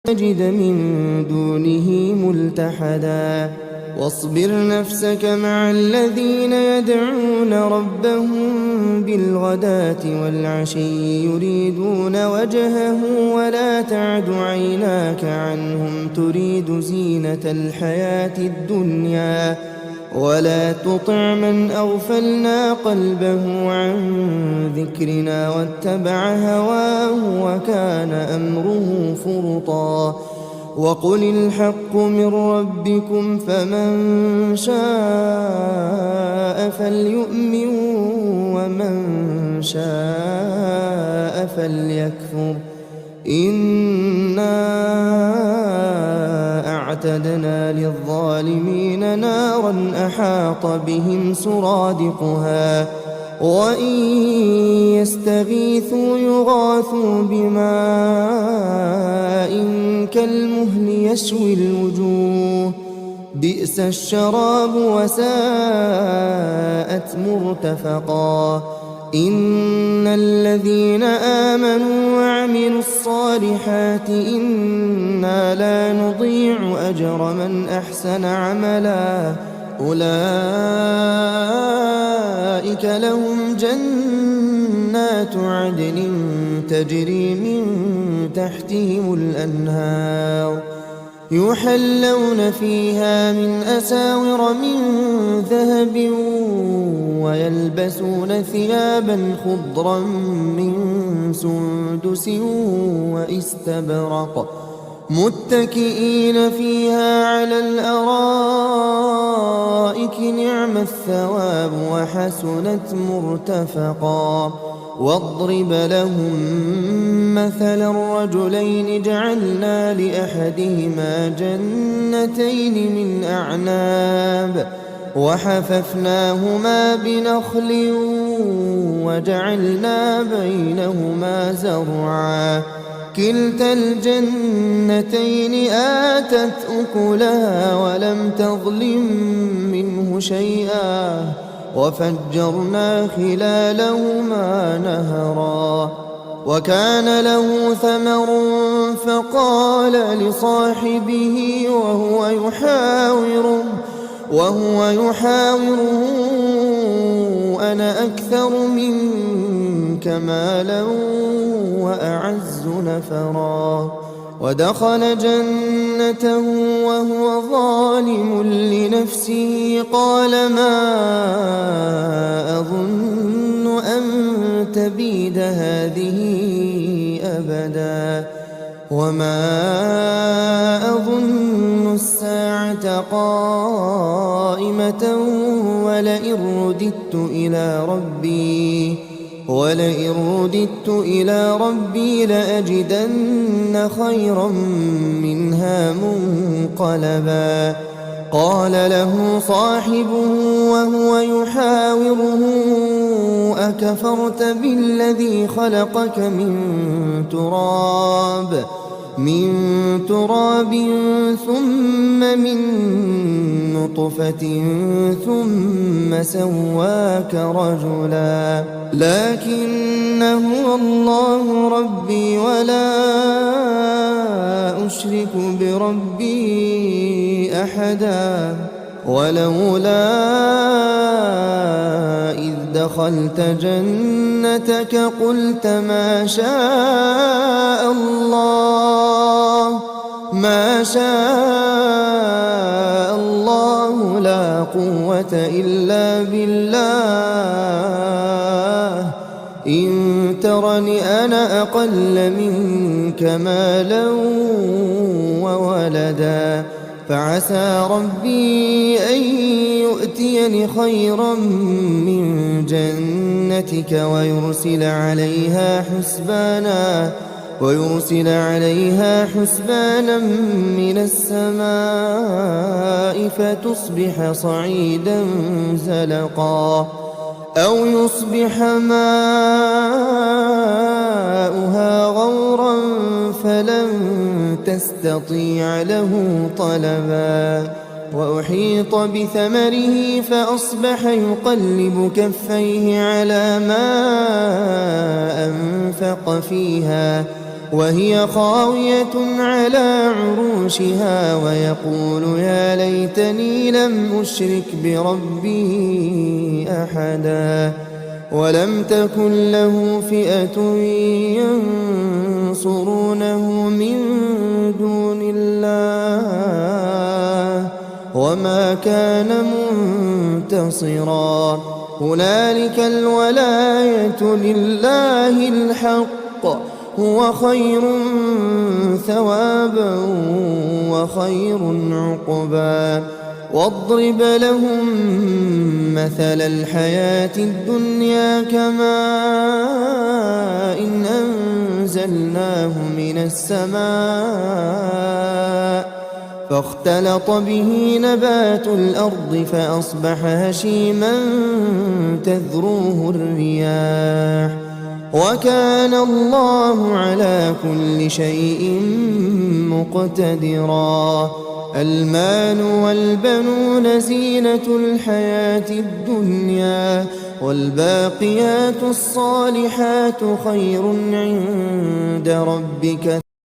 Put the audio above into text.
تجد من دونه ملتحدا واصبر نفسك مع الذين يدعون ربهم بالغداة والعشي يريدون وجهه ولا تعد عيناك عنهم تريد زينة الحياة الدنيا ولا تطع من أغفلنا قلبه عن ذكرنا واتبع هواه وكان أمره فرطا وقل الحق من ربكم فمن شاء فليؤمن ومن شاء فليكفر إنا أعتدنا للظالمين نارا أحاط بهم سرادقها وإن يستغيثوا يغاثوا بماء كالمهل يشوي الوجوه بئس الشراب وساءت مرتفقا إن الذين آمنوا وعملوا الصالحات إنا لا نضيع أجر من أحسن عملا أولئك لهم جنات عدن تجري من تحتهم الأنهار يحلون فيها من أساور من ذهب ويلبسون ثيابا خضرا من سندس واستبرق متكئين فيها على الأرائك نعم الثواب وحسنت مرتفقا واضرب لهم مثل الرجلين جعلنا لأحدهما جنتين من أعناب وحففناهما بنخل وجعلنا بينهما زرعا كلتا الجنتين آتت أكلها ولم تظلم منه شيئا وفجرنا خلالهما نهرا وكان له ثمر فقال لصاحبه وهو يحاوره أنا أكثر منك مالا وأعز نفرا ودخل جنته وهو ظالم لنفسه قال ما أظن أن تبيد هذه أبدا وما أظن الساعة قائمة ولئن رددت إلى ربي لأجدن خيرا منها منقلبا قال له صاحبه وهو يحاوره أكفرت بالذي خلقك من تراب ثم من نطفة ثم سواك رجلا لكن هو الله ربي ولا أشرك بربي أحدا ولولا إذ دخلت جنتك قلت ما شاء الله لا قوة إلا بالله إن ترني أنا أقل منك مالا وولدا فعسى ربي أن يؤتيني خيرا من جنتك ويرسل عليها حسبانا من السماء فتصبح صعيدا زلقا أو يصبح ماؤها غورا فلن تستطيع له طلبا وأحيط بثمره فأصبح يقلب كفيه على ما أنفق فيها وهي خاوية على عروشها ويقول يا ليتني لم أشرك بربي أحدا ولم تكن له فئة ينصرونه من دون الله وما كان منتصرا هنالك الولاية لله الحق هو خير ثوابا وخير عقبا واضرب لهم مثل الحياة الدنيا كماء إن أنزلناه من السماء فاختلط به نبات الأرض فأصبح هشيما تذروه الرياح وكان الله على كل شيء مقتدرا المال والبنون زينة الحياة الدنيا والباقيات الصالحات خير عند ربك